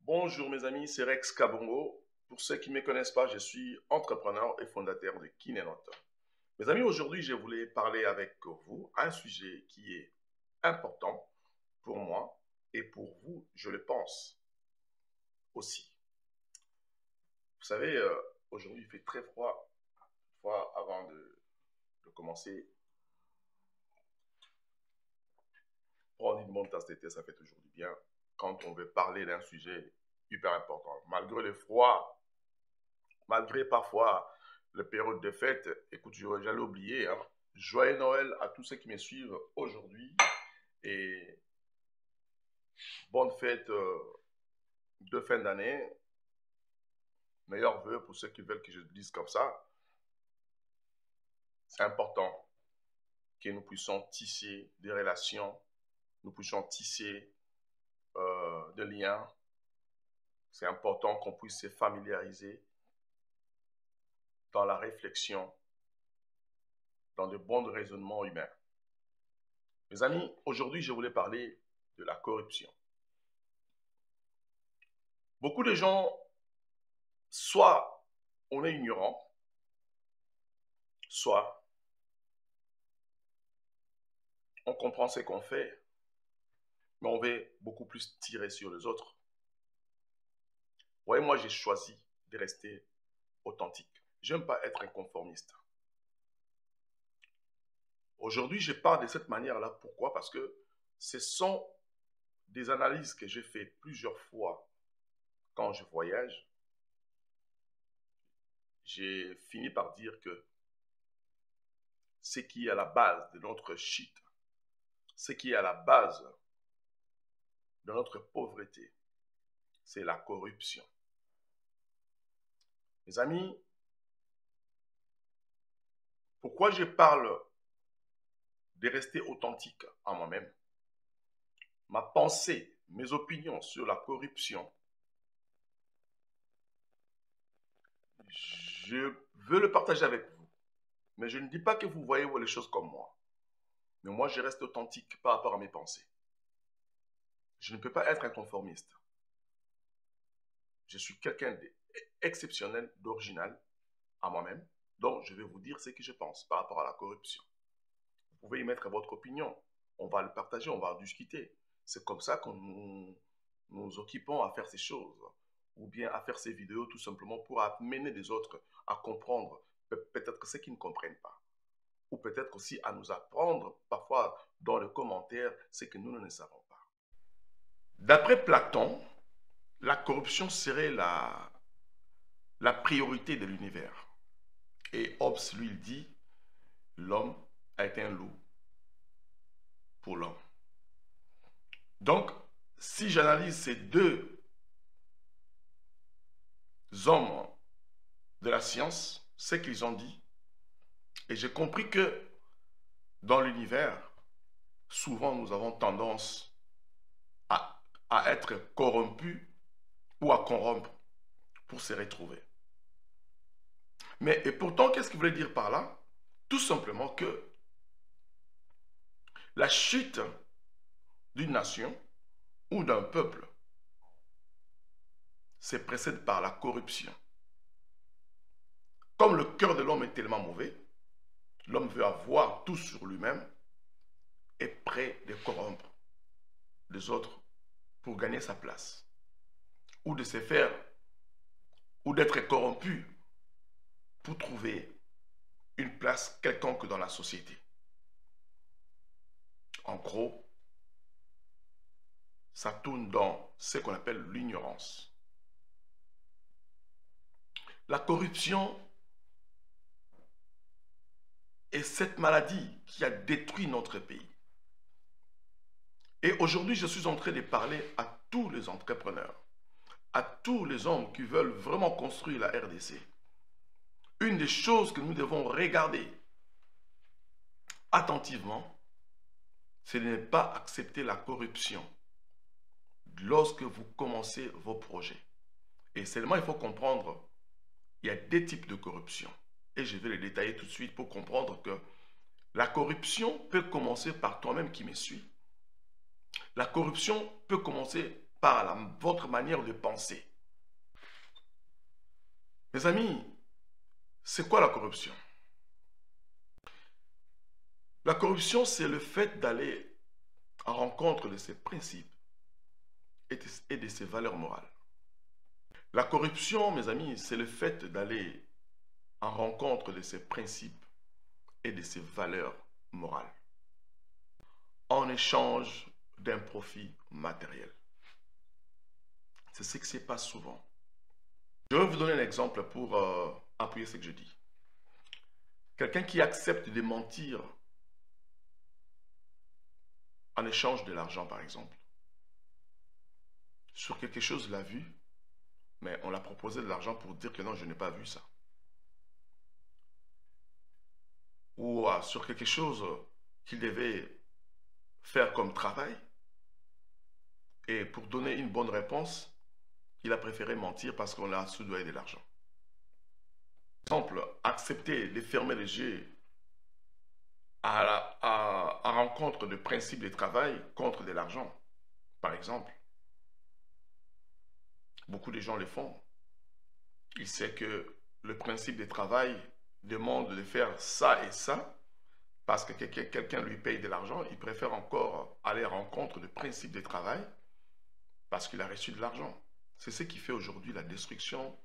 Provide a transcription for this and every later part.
Bonjour mes amis, c'est Rex Kabongo. Pour ceux qui ne me connaissent pas, je suis entrepreneur et fondateur de Kinenote. Mes amis, aujourd'hui, je voulais parler avec vous un sujet qui est important pour moi et pour vous, je le pense aussi. Vous savez, aujourd'hui, il fait très froid. Toutefois, avant de commencer, prendre une bonne tasse de thé, ça fait toujours du bien quand on veut parler d'un sujet hyper important. Malgré le froid, malgré parfois les périodes de fête, écoute, j'allais oublier, hein. Joyeux Noël à tous ceux qui me suivent aujourd'hui et bonne fête de fin d'année. Meilleurs vœux pour ceux qui veulent que je le dise comme ça. C'est important que nous puissions tisser des relations, nous puissions tisser des liens. C'est important qu'on puisse se familiariser dans la réflexion, dans de bons raisonnements humains. Mes amis, aujourd'hui, je voulais parler de la corruption. Beaucoup de gens, soit on est ignorant, soit on comprend ce qu'on fait, mais on veut beaucoup plus tirer sur les autres. Vous voyez, moi, j'ai choisi de rester authentique. Je n'aime pas être un conformiste. Aujourd'hui, je parle de cette manière-là. Pourquoi? Parce que ce sont des analyses que j'ai faites plusieurs fois quand je voyage. J'ai fini par dire que ce qui est à la base de notre shit, ce qui est à la base de notre pauvreté, c'est la corruption. Mes amis, pourquoi je parle de rester authentique à moi-même? Ma pensée, mes opinions sur la corruption, je veux le partager avec vous. Mais je ne dis pas que vous voyez les choses comme moi. Mais moi, je reste authentique par rapport à mes pensées. Je ne peux pas être un conformiste. Je suis quelqu'un d'exceptionnel, d'original à moi-même. Donc, je vais vous dire ce que je pense par rapport à la corruption. Vous pouvez y mettre votre opinion. On va le partager, on va en discuter. C'est comme ça que nous occupons à faire ces choses. Ou bien à faire ces vidéos tout simplement pour amener les autres à comprendre peut-être ce qu'ils ne comprennent pas. Ou peut-être aussi à nous apprendre parfois dans les commentaires ce que nous ne savons pas. D'après Platon, la corruption serait la priorité de l'univers. Et Hobbes, lui, il dit, l'homme a été un loup pour l'homme. Donc, si j'analyse ces deux hommes de la science, ce qu'ils ont dit, et j'ai compris que dans l'univers, souvent nous avons tendance à être corrompus ou à corrompre pour se retrouver. Mais et pourtant, qu'est-ce qu'il voulait dire par là? Tout simplement que la chute d'une nation ou d'un peuple se précède par la corruption. Comme le cœur de l'homme est tellement mauvais, l'homme veut avoir tout sur lui-même et est prêt de corrompre les autres pour gagner sa place. Ou de se faire, ou d'être corrompu pour trouver une place quelconque dans la société. En gros, ça tourne dans ce qu'on appelle l'ignorance. La corruption est cette maladie qui a détruit notre pays. Et aujourd'hui, je suis en train de parler à tous les entrepreneurs, à tous les hommes qui veulent vraiment construire la RDC. Une des choses que nous devons regarder attentivement, c'est de ne pas accepter la corruption lorsque vous commencez vos projets. Et seulement, il faut comprendre, il y a deux types de corruption. Et je vais les détailler tout de suite pour comprendre que la corruption peut commencer par toi-même qui me suis. La corruption peut commencer par votre manière de penser. Mes amis, c'est quoi la corruption? La corruption, c'est le fait d'aller à rencontre de ses principes et de ses valeurs morales. La corruption, mes amis, c'est le fait d'aller en rencontre de ses principes et de ses valeurs morales en échange d'un profit matériel. C'est ce qui se passe souvent. Je vais vous donner un exemple pour appuyer ce que je dis. Quelqu'un qui accepte de mentir en échange de l'argent, par exemple, sur quelque chose, il a vu, mais on l'a proposé de l'argent pour dire que non, je n'ai pas vu ça. Ou sur quelque chose qu'il devait faire comme travail, et pour donner une bonne réponse, il a préféré mentir parce qu'on l'a soudoyé de l'argent. Par exemple, accepter de fermer les yeux à rencontre de principes de travail contre de l'argent, par exemple. Beaucoup de gens le font. Il sait que le principe de travail demande de faire ça et ça, parce que quelqu'un lui paye de l'argent, il préfère encore aller à rencontre de principes de travail parce qu'il a reçu de l'argent. C'est ce qui fait aujourd'hui la destruction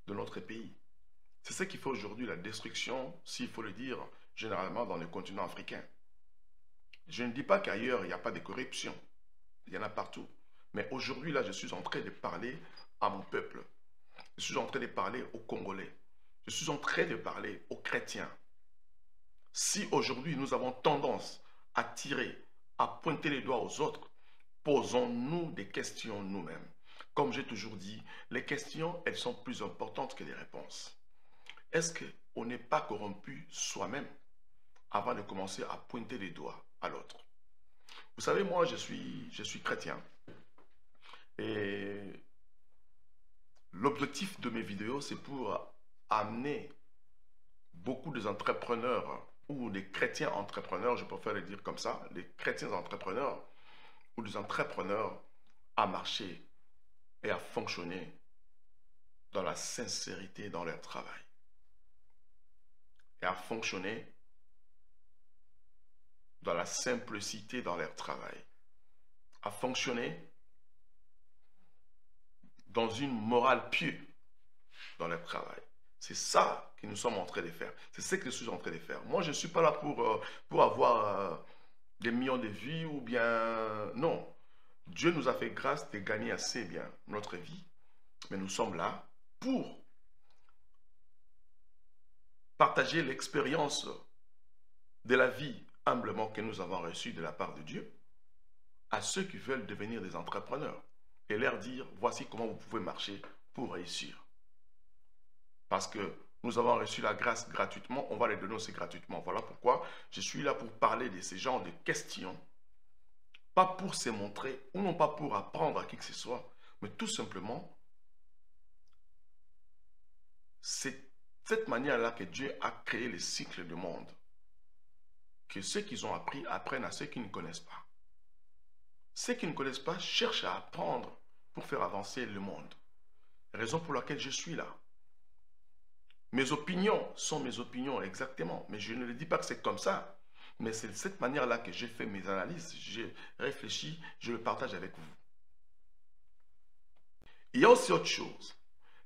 de notre pays. C'est ce qui fait aujourd'hui la destruction, s'il faut le dire, généralement dans le continent africain. Je ne dis pas qu'ailleurs, il n'y a pas de corruption. Il y en a partout. Mais aujourd'hui, là, je suis en train de parler à mon peuple. Je suis en train de parler aux Congolais. Je suis en train de parler aux chrétiens. Si aujourd'hui, nous avons tendance à tirer, à pointer les doigts aux autres, posons-nous des questions nous-mêmes. Comme j'ai toujours dit, les questions, elles sont plus importantes que les réponses. Est-ce qu'on n'est pas corrompu soi-même avant de commencer à pointer les doigts à l'autre? Vous savez, moi, je suis chrétien. Et l'objectif de mes vidéos, c'est pour amener beaucoup des entrepreneurs ou des chrétiens entrepreneurs, je préfère le dire comme ça, les chrétiens entrepreneurs ou des entrepreneurs à marcher et à fonctionner dans la sincérité dans leur travail. Et à fonctionner dans la simplicité dans leur travail. À fonctionner dans une morale pieuse dans leur travail. C'est ça que nous sommes en train de faire. C'est ce que je suis en train de faire. Moi, je ne suis pas là pour avoir des millions de vues ou bien... Non. Dieu nous a fait grâce de gagner assez bien notre vie. Mais nous sommes là pour partager l'expérience de la vie humblement que nous avons reçue de la part de Dieu à ceux qui veulent devenir des entrepreneurs et leur dire, voici comment vous pouvez marcher pour réussir. Parce que nous avons reçu la grâce gratuitement, on va les donner aussi gratuitement. Voilà pourquoi je suis là pour parler de ces genres de questions, pas pour se montrer ou non pas pour apprendre à qui que ce soit, mais tout simplement, c'est cette manière-là que Dieu a créé le cycle du monde. Que ceux qui ont appris apprennent à ceux qui ne connaissent pas. Ceux qui ne connaissent pas cherchent à apprendre pour faire avancer le monde. Raison pour laquelle je suis là. Mes opinions sont mes opinions exactement, mais je ne le dis pas que c'est comme ça. Mais c'est de cette manière-là que j'ai fait mes analyses, j'ai réfléchi, je le partage avec vous. Il y a aussi autre chose.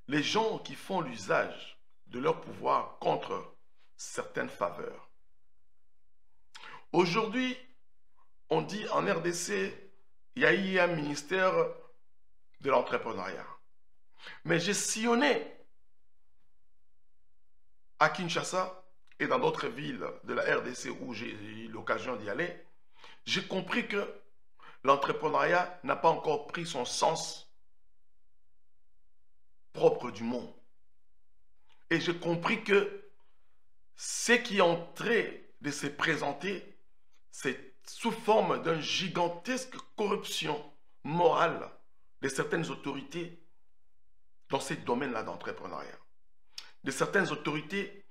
Les gens qui font l'usage de leur pouvoir contre certaines faveurs. Aujourd'hui, on dit en RDC, il y a eu un ministère de l'entrepreneuriat. Mais j'ai sillonné à Kinshasa et dans d'autres villes de la RDC où j'ai eu l'occasion d'y aller. J'ai compris que l'entrepreneuriat n'a pas encore pris son sens propre du mot. Et j'ai compris que ce qui est en train de se présenter, c'est sous forme d'une gigantesque corruption morale de certaines autorités dans ces domaines-là d'entrepreneuriat. De certaines autorités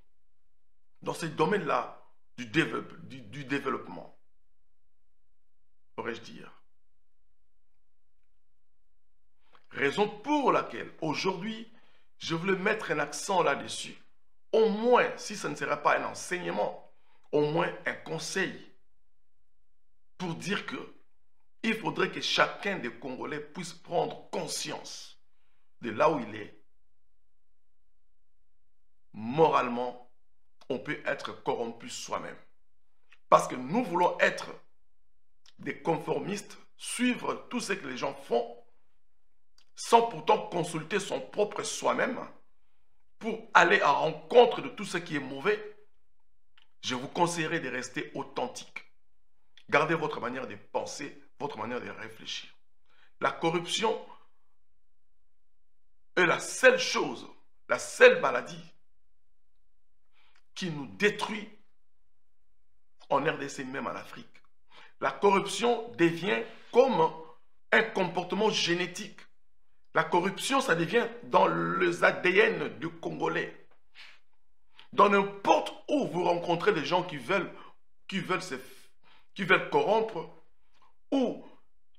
dans ces domaines-là du développement, pourrais-je dire. Raison pour laquelle aujourd'hui, je voulais mettre un accent là-dessus. Au moins, si ce ne serait pas un enseignement, au moins un conseil pour dire que il faudrait que chacun des Congolais puisse prendre conscience de là où il est. Moralement, on peut être corrompu soi-même. Parce que nous voulons être des conformistes, suivre tout ce que les gens font, sans pourtant consulter son propre soi-même, pour aller à rencontre de tout ce qui est mauvais. Je vous conseillerais de rester authentique. Gardez votre manière de penser, votre manière de réfléchir. La corruption est la seule chose, la seule maladie qui nous détruit en RDC, même en Afrique. La corruption devient comme un comportement génétique. La corruption, ça devient dans les ADN du Congolais. Dans n'importe où vous rencontrez des gens qui veulent corrompre, ou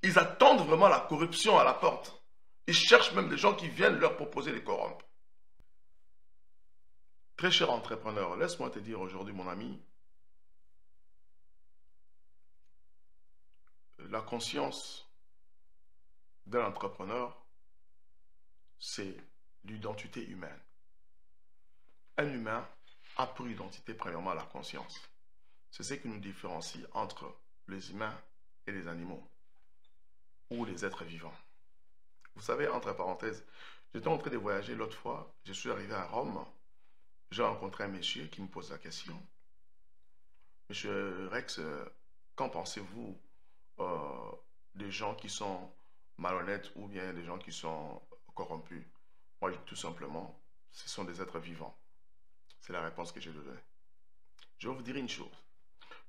ils attendent vraiment la corruption à la porte. Ils cherchent même des gens qui viennent leur proposer de corrompre. Très cher entrepreneur, laisse-moi te dire aujourd'hui, mon ami, la conscience d'un entrepreneur, c'est l'identité humaine. Un humain a pour identité premièrement la conscience. C'est ce qui nous différencie entre les humains et les animaux, ou les êtres vivants. Vous savez, entre parenthèses, j'étais en train de voyager l'autre fois, je suis arrivé à Rome, j'ai rencontré un monsieur qui me pose la question. Monsieur Rex, qu'en pensez-vous des gens qui sont malhonnêtes ou bien des gens qui sont corrompus? Moi, je dis tout simplement, ce sont des êtres vivants. C'est la réponse que j'ai donnée. Je vais vous dire une chose.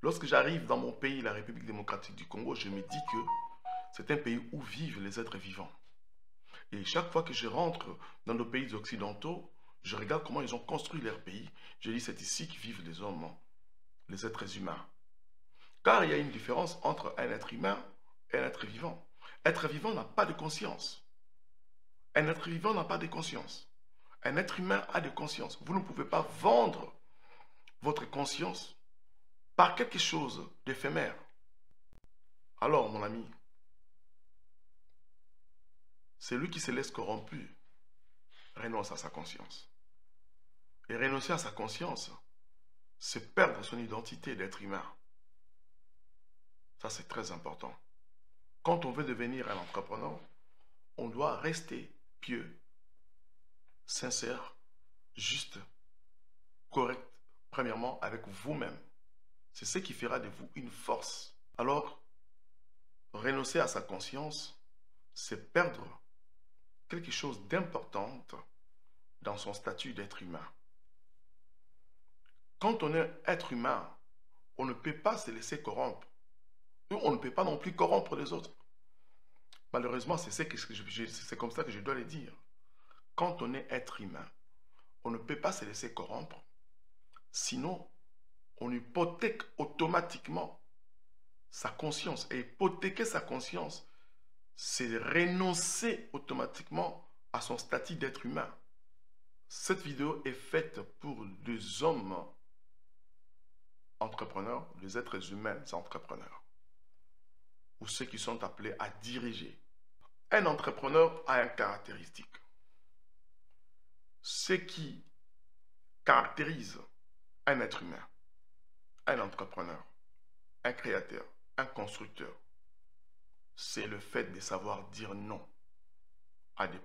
Lorsque j'arrive dans mon pays, la République démocratique du Congo, je me dis que c'est un pays où vivent les êtres vivants. Et chaque fois que je rentre dans nos pays occidentaux, je regarde comment ils ont construit leur pays. Je dis, c'est ici que vivent les hommes, les êtres humains. Car il y a une différence entre un être humain et un être vivant. Être vivant n'a pas de conscience. Un être vivant n'a pas de conscience. Un être humain a de conscience. Vous ne pouvez pas vendre votre conscience par quelque chose d'éphémère. Alors, mon ami, celui qui se laisse corrompu renonce à sa conscience. Et renoncer à sa conscience, c'est perdre son identité d'être humain. Ça, c'est très important. Quand on veut devenir un entrepreneur, on doit rester pieux, sincère, juste, correct, premièrement avec vous-même. C'est ce qui fera de vous une force. Alors, renoncer à sa conscience, c'est perdre quelque chose d'important dans son statut d'être humain. Quand on est être humain, on ne peut pas se laisser corrompre. On ne peut pas non plus corrompre les autres. Malheureusement, c'est comme ça que je dois le dire. Quand on est être humain, on ne peut pas se laisser corrompre. Sinon, on hypothèque automatiquement sa conscience. Et hypothéquer sa conscience, c'est renoncer automatiquement à son statut d'être humain. Cette vidéo est faite pour des hommes entrepreneurs, des êtres humains entrepreneurs, ou ceux qui sont appelés à diriger. Un entrepreneur a une caractéristique. Ce qui caractérise un être humain, un entrepreneur, un créateur, un constructeur, c'est le fait de savoir dire non à des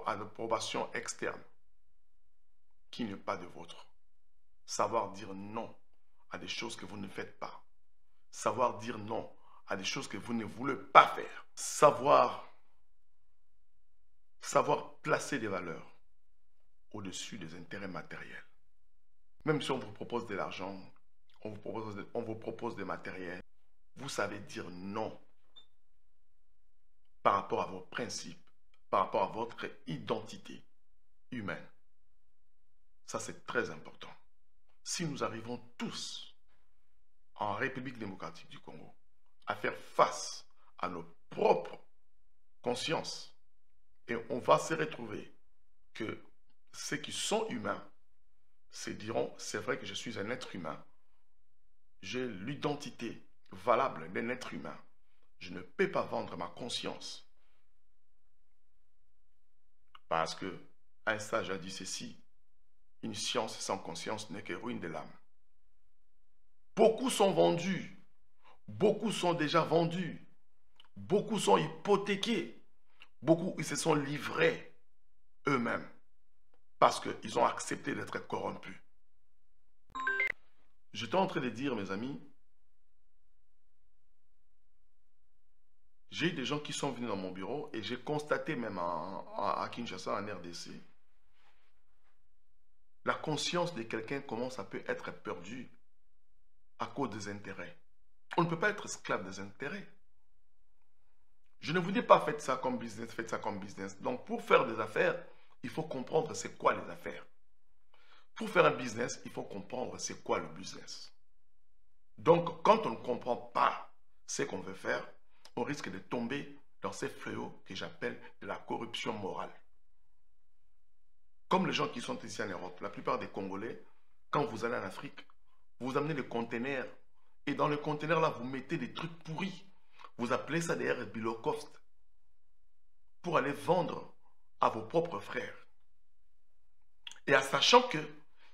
approbations externes qui n'est pas de vôtre. Savoir dire non à des choses que vous ne faites pas. Savoir dire non à des choses que vous ne voulez pas faire. Savoir placer des valeurs au-dessus des intérêts matériels. Même si on vous propose de l'argent, on vous propose des matériels, vous savez dire non par rapport à vos principes, par rapport à votre identité humaine. Ça, c'est très important. Si nous arrivons tous en République démocratique du Congo à faire face à nos propres consciences Et on va se retrouver que ceux qui sont humains se diront, c'est vrai que je suis un être humain, j'ai l'identité valable d'un être humain. Je ne peux pas vendre ma conscience. Parce que un sage a dit ceci, une science sans conscience n'est que ruine de l'âme. Beaucoup sont vendus, beaucoup sont déjà vendus, beaucoup sont hypothéqués, beaucoup ils se sont livrés eux-mêmes parce qu'ils ont accepté d'être corrompus. J'étais en train de dire, mes amis, j'ai eu des gens qui sont venus dans mon bureau et j'ai constaté même à Kinshasa, en RDC, la conscience de quelqu'un, comment ça peut être perdu à cause des intérêts. On ne peut pas être esclave des intérêts. Je ne vous dis pas faites ça comme business, faites ça comme business. Donc pour faire des affaires, il faut comprendre c'est quoi les affaires. Pour faire un business, il faut comprendre c'est quoi le business. Donc quand on ne comprend pas ce qu'on veut faire, on risque de tomber dans ces fléaux que j'appelle de la corruption morale. Comme les gens qui sont ici en Europe, la plupart des Congolais, quand vous allez en Afrique, vous amenez des conteneurs et dans les conteneurs là, vous mettez des trucs pourris. Vous appelez ça d'ailleurs Bilocost pour aller vendre à vos propres frères. Et en sachant que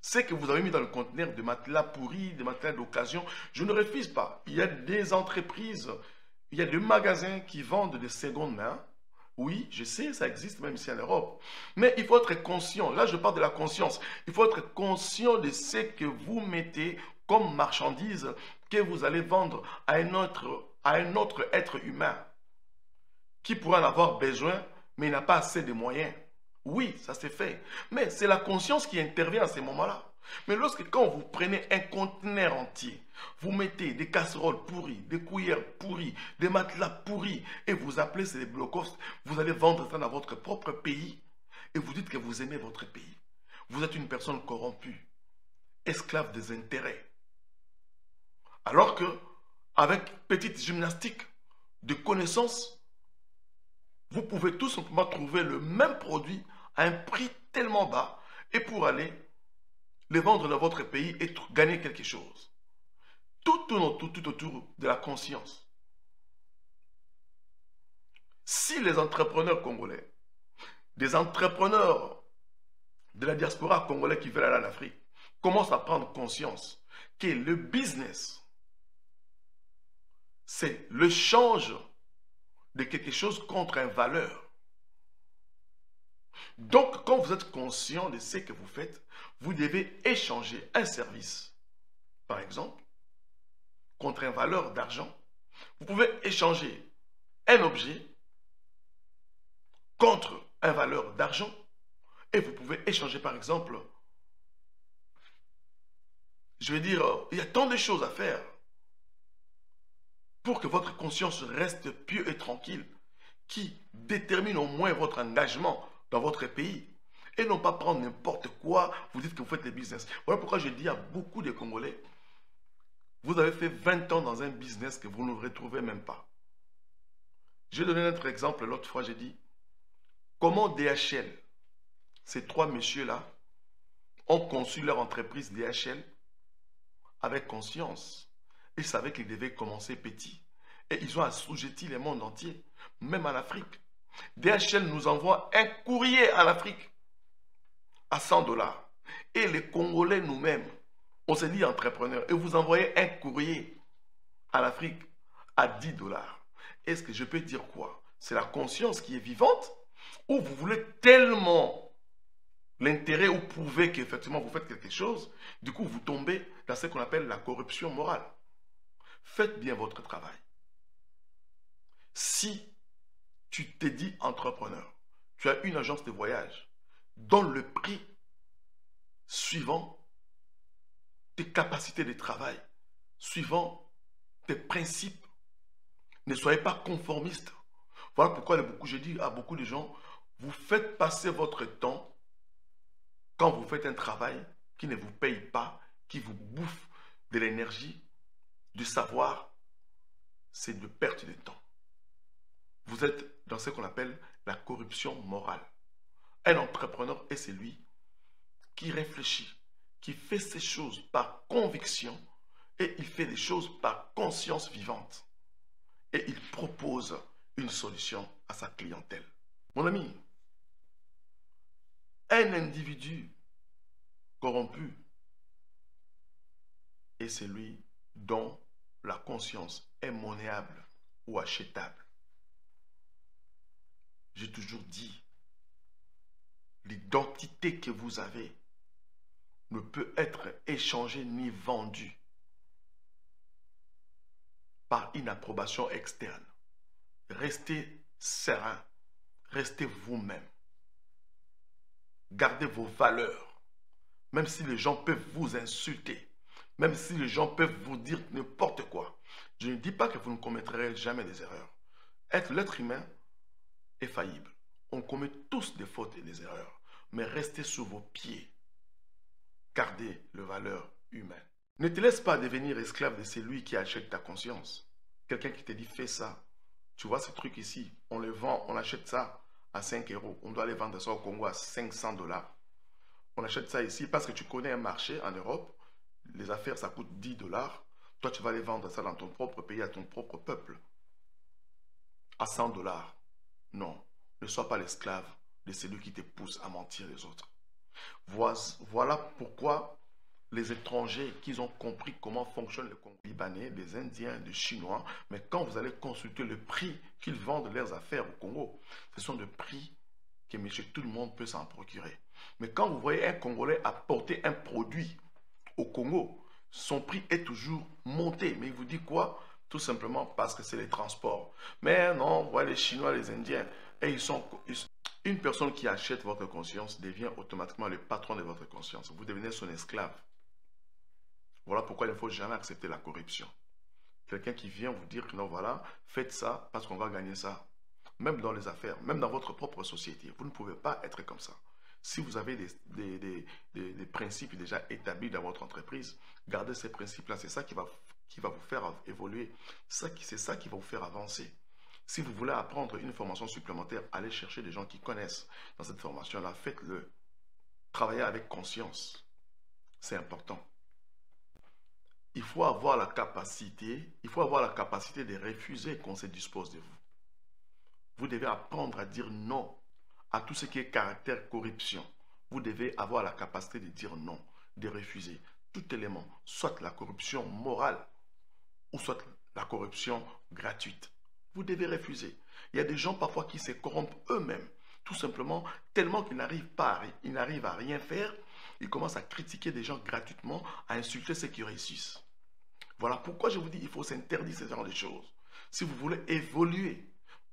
ce que vous avez mis dans le conteneur de matelas pourris, de matelas d'occasion, je ne refuse pas. Il y a des entreprises, il y a des magasins qui vendent de seconde main. Oui, je sais, ça existe même ici en Europe. Mais il faut être conscient. Là, je parle de la conscience. Il faut être conscient de ce que vous mettez comme marchandise que vous allez vendre à un autre être humain qui pourrait en avoir besoin, mais il n'a pas assez de moyens. Oui, ça s'est fait. Mais c'est la conscience qui intervient à ces moments-là. Mais quand vous prenez un conteneur entier, vous mettez des casseroles pourries, des cuillères pourries, des matelas pourris, et vous appelez ces blockhouse, vous allez vendre ça dans votre propre pays, et vous dites que vous aimez votre pays. Vous êtes une personne corrompue, esclave des intérêts. Alors que, avec petite gymnastique de connaissances, vous pouvez tout simplement trouver le même produit à un prix tellement bas et pour aller les vendre dans votre pays et gagner quelque chose. Tout autour de la conscience. Si les entrepreneurs congolais, des entrepreneurs de la diaspora congolais qui veulent aller en Afrique, commencent à prendre conscience que le business, c'est le change de quelque chose contre une valeur. Donc, quand vous êtes conscient de ce que vous faites, vous devez échanger un service, par exemple, contre une valeur d'argent. Vous pouvez échanger un objet contre une valeur d'argent. Et vous pouvez échanger, par exemple, je vais dire, il y a tant de choses à faire pour que votre conscience reste pure et tranquille, qui détermine au moins votre engagement dans votre pays. Et non pas prendre n'importe quoi, vous dites que vous faites le business. Voilà pourquoi je dis à beaucoup de Congolais, vous avez fait 20 ans dans un business que vous ne retrouvez même pas. J'ai donné un autre exemple l'autre fois, j'ai dit, comment DHL, ces trois messieurs-là, ont conçu leur entreprise DHL avec conscience. Ils savaient qu'ils devaient commencer petit. Et ils ont assujetti le monde entier, même en Afrique. DHL nous envoie un courrier en Afrique à 100 $. Et les Congolais nous-mêmes, on se dit entrepreneurs, et vous envoyez un courrier en Afrique à 10 $. Est-ce que je peux dire quoi? C'est la conscience qui est vivante ou vous voulez tellement l'intérêt ou prouver qu'effectivement vous faites quelque chose, du coup vous tombez dans ce qu'on appelle la corruption morale. Faites bien votre travail. Si tu t'es dit entrepreneur, tu as une agence de voyage, donne le prix suivant tes capacités de travail, suivant tes principes. Ne soyez pas conformiste. Voilà pourquoi je dis à beaucoup de gens, vous faites passer votre temps quand vous faites un travail qui ne vous paye pas, qui vous bouffe de l'énergie, du savoir, c'est de perte de temps. Vous êtes dans ce qu'on appelle la corruption morale. Un entrepreneur est celui qui réfléchit, qui fait ses choses par conviction et il fait des choses par conscience vivante. Et il propose une solution à sa clientèle. Mon ami, un individu corrompu est celui dont la conscience est monnayable ou achetable. J'ai toujours dit, l'identité que vous avez ne peut être échangée ni vendue par une approbation externe. Restez serein, restez vous-même. Gardez vos valeurs, même si les gens peuvent vous insulter, même si les gens peuvent vous dire n'importe quoi. Je ne dis pas que vous ne commettrez jamais des erreurs. L'être humain est faillible. On commet tous des fautes et des erreurs, mais restez sur vos pieds. Gardez les valeurs humaines. Ne te laisse pas devenir esclave de celui qui achète ta conscience. Quelqu'un qui te dit fais ça. Tu vois ce truc ici, on le vend, on achète ça à 5 euros. On doit aller vendre ça au Congo à 500 $. On achète ça ici parce que tu connais un marché en Europe. Les affaires, ça coûte 10 $. Toi, tu vas aller vendre ça dans ton propre pays, à ton propre peuple. À 100 $. Non, ne sois pas l'esclave de celui qui te pousse à mentir les autres. Voilà pourquoi les étrangers qui ont compris comment fonctionne le Congo, les Libanais, les Indiens, les Chinois, mais quand vous allez consulter le prix qu'ils vendent leurs affaires au Congo, ce sont des prix que monsieur tout le monde peut s'en procurer. Mais quand vous voyez un Congolais apporter un produit au Congo, son prix est toujours monté. Mais il vous dit quoi? Tout simplement parce que c'est les transports. Mais non, vous voyez les Chinois, les Indiens, et une personne qui achète votre conscience devient automatiquement le patron de votre conscience. Vous devenez son esclave. Voilà pourquoi il ne faut jamais accepter la corruption. Quelqu'un qui vient vous dire que non, voilà, faites ça parce qu'on va gagner ça. Même dans les affaires, même dans votre propre société, vous ne pouvez pas être comme ça. Si vous avez des principes déjà établis dans votre entreprise, gardez ces principes-là. C'est ça qui va vous faire évoluer. C'est ça qui va vous faire avancer. Si vous voulez apprendre une formation supplémentaire, allez chercher des gens qui connaissent dans cette formation-là. Faites-le. Travaillez avec conscience. C'est important. Il faut avoir la capacité de refuser qu'on se dispose de vous. Vous devez apprendre à dire non à tout ce qui est caractère corruption. Vous devez avoir la capacité de dire non, de refuser tout élément, soit la corruption morale ou soit la corruption gratuite. Vous devez refuser. Il y a des gens parfois qui se corrompent eux-mêmes, tout simplement tellement qu'ils n'arrivent à rien faire. Ils commencent à critiquer des gens gratuitement, à insulter ceux qui réussissent. Voilà pourquoi je vous dis qu'il faut s'interdire ce genre de choses. Si vous voulez évoluer,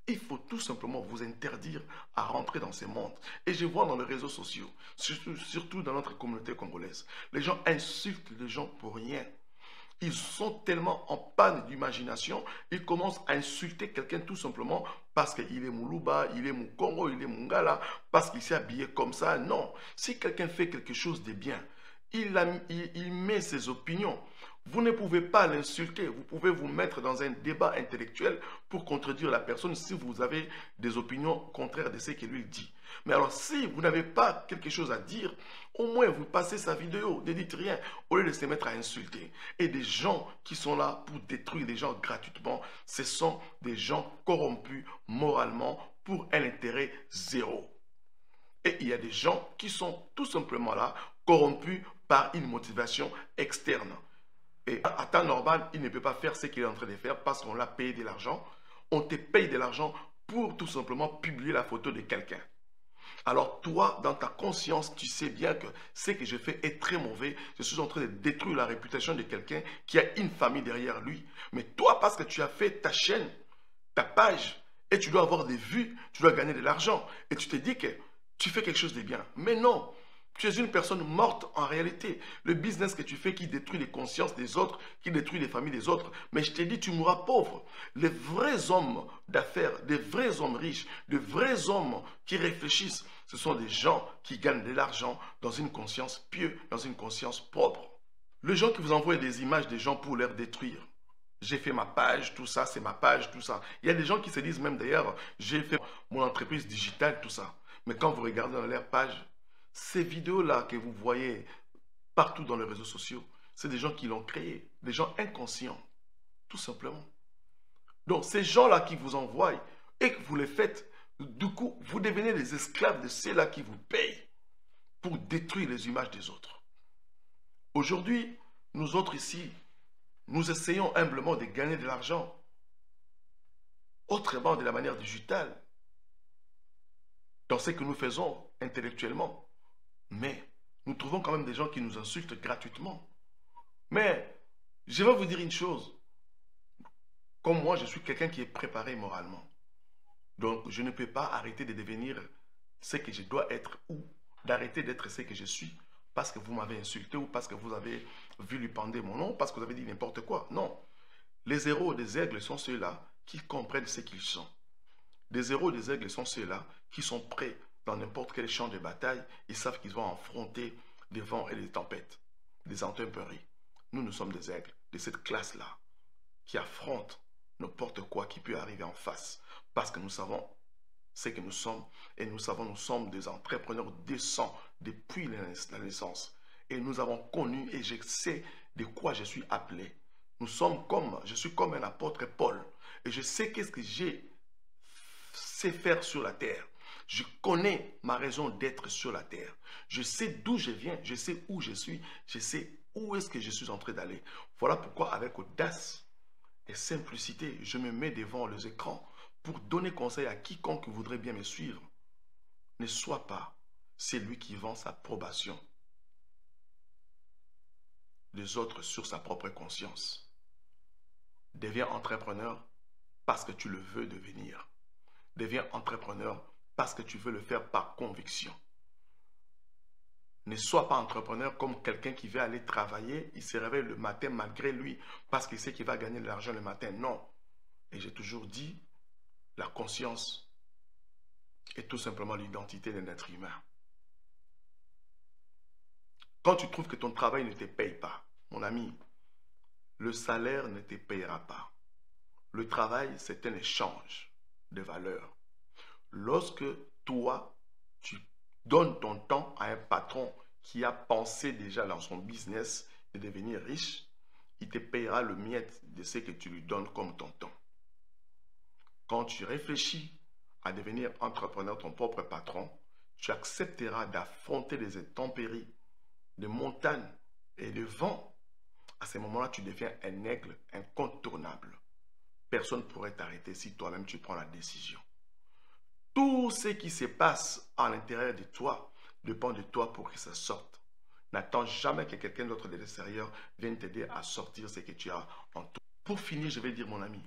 il faut tout simplement vous interdire à rentrer dans ces mondes. Et je vois dans les réseaux sociaux, surtout dans notre communauté congolaise, les gens insultent les gens pour rien. Ils sont tellement en panne d'imagination, ils commencent à insulter quelqu'un tout simplement parce qu'il est Moulouba, il est Moukongo, il est Mungala, parce qu'il s'est habillé comme ça. Non, si quelqu'un fait quelque chose de bien, il met ses opinions. Vous ne pouvez pas l'insulter. Vous pouvez vous mettre dans un débat intellectuel pour contredire la personne si vous avez des opinions contraires de ce que lui dit. Mais alors, si vous n'avez pas quelque chose à dire, au moins vous passez sa vidéo, ne dites rien, au lieu de se mettre à insulter. Et des gens qui sont là pour détruire des gens gratuitement, ce sont des gens corrompus moralement pour un intérêt zéro. Et il y a des gens qui sont tout simplement là, corrompus par une motivation externe. Et à temps normal, il ne peut pas faire ce qu'il est en train de faire parce qu'on l'a payé de l'argent. On te paye de l'argent pour tout simplement publier la photo de quelqu'un. Alors toi, dans ta conscience, tu sais bien que ce que je fais est très mauvais. Je suis en train de détruire la réputation de quelqu'un qui a une famille derrière lui. Mais toi, parce que tu as fait ta chaîne, ta page, et tu dois avoir des vues, tu dois gagner de l'argent. Et tu te dis que tu fais quelque chose de bien. Mais non! Tu es une personne morte en réalité. Le business que tu fais qui détruit les consciences des autres, qui détruit les familles des autres. Mais je t'ai dit, tu mourras pauvre. Les vrais hommes d'affaires, des vrais hommes riches, de vrais hommes qui réfléchissent, ce sont des gens qui gagnent de l'argent dans une conscience pieuse, dans une conscience propre. Les gens qui vous envoient des images des gens pour les détruire, J'ai fait ma page, tout ça, c'est ma page, tout ça. Il y a des gens qui se disent même d'ailleurs, j'ai fait mon entreprise digitale, tout ça. Mais quand vous regardez dans leur page, ces vidéos-là que vous voyez partout dans les réseaux sociaux, c'est des gens qui l'ont créé, des gens inconscients, tout simplement. Donc ces gens-là qui vous envoient et que vous les faites, du coup, vous devenez les esclaves de ceux-là qui vous payent pour détruire les images des autres. Aujourd'hui, nous autres ici, nous essayons humblement de gagner de l'argent autrement de la manière digitale, dans ce que nous faisons intellectuellement. Mais nous trouvons quand même des gens qui nous insultent gratuitement. Mais je vais vous dire une chose. Comme moi, je suis quelqu'un qui est préparé moralement. Donc, je ne peux pas arrêter de devenir ce que je dois être ou d'arrêter d'être ce que je suis parce que vous m'avez insulté ou parce que vous avez vilipendé mon nom, parce que vous avez dit n'importe quoi. Non. Les héros des aigles sont ceux-là qui comprennent ce qu'ils sont. Les héros des aigles sont ceux-là qui sont prêts dans n'importe quel champ de bataille. Ils savent qu'ils vont affronter des vents et des tempêtes, des intempéries. Nous sommes des aigles de cette classe-là qui affrontent n'importe quoi qui peut arriver en face. Parce que nous savons ce que nous sommes et nous savons nous sommes des entrepreneurs décents depuis la naissance. Et nous avons connu et je sais de quoi je suis appelé. Je suis comme un apôtre Paul et je sais qu'est-ce que j'ai sais faire sur la terre. Je connais ma raison d'être sur la terre. Je sais d'où je viens, je sais où je suis, je sais où est-ce que je suis en train d'aller. Voilà pourquoi avec audace et simplicité, je me mets devant les écrans pour donner conseil à quiconque voudrait bien me suivre. Ne sois pas celui qui vend sa approbation des autres sur sa propre conscience. Deviens entrepreneur parce que tu le veux devenir. Deviens entrepreneur parce que tu veux le faire par conviction. Ne sois pas entrepreneur comme quelqu'un qui veut aller travailler, il se réveille le matin malgré lui parce qu'il sait qu'il va gagner de l'argent le matin. Non. Et j'ai toujours dit, la conscience est tout simplement l'identité d'un être humain. Quand tu trouves que ton travail ne te paye pas, mon ami, le salaire ne te payera pas. Le travail, c'est un échange de valeur. Lorsque toi, tu donnes ton temps à un patron qui a pensé déjà dans son business de devenir riche, il te payera le miette de ce que tu lui donnes comme ton temps. Quand tu réfléchis à devenir entrepreneur, ton propre patron, tu accepteras d'affronter les intempéries, des montagnes et des vents. À ce moment-là, tu deviens un aigle incontournable. Personne ne pourrait t'arrêter si toi-même tu prends la décision. Tout ce qui se passe à l'intérieur de toi dépend de toi pour que ça sorte. N'attends jamais que quelqu'un d'autre de l'extérieur vienne t'aider à sortir ce que tu as en toi. Pour finir, je vais dire, mon ami,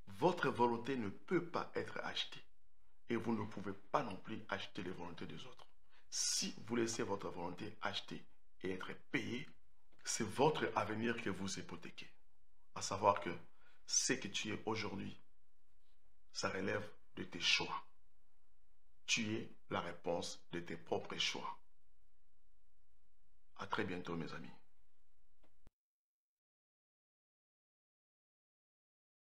votre volonté ne peut pas être achetée. Et vous ne pouvez pas non plus acheter les volontés des autres. Si vous laissez votre volonté acheter et être payée, c'est votre avenir que vous hypothéquez. À savoir que ce que tu es aujourd'hui, ça relève de tes choix. Tu es la réponse de tes propres choix. À très bientôt, mes amis.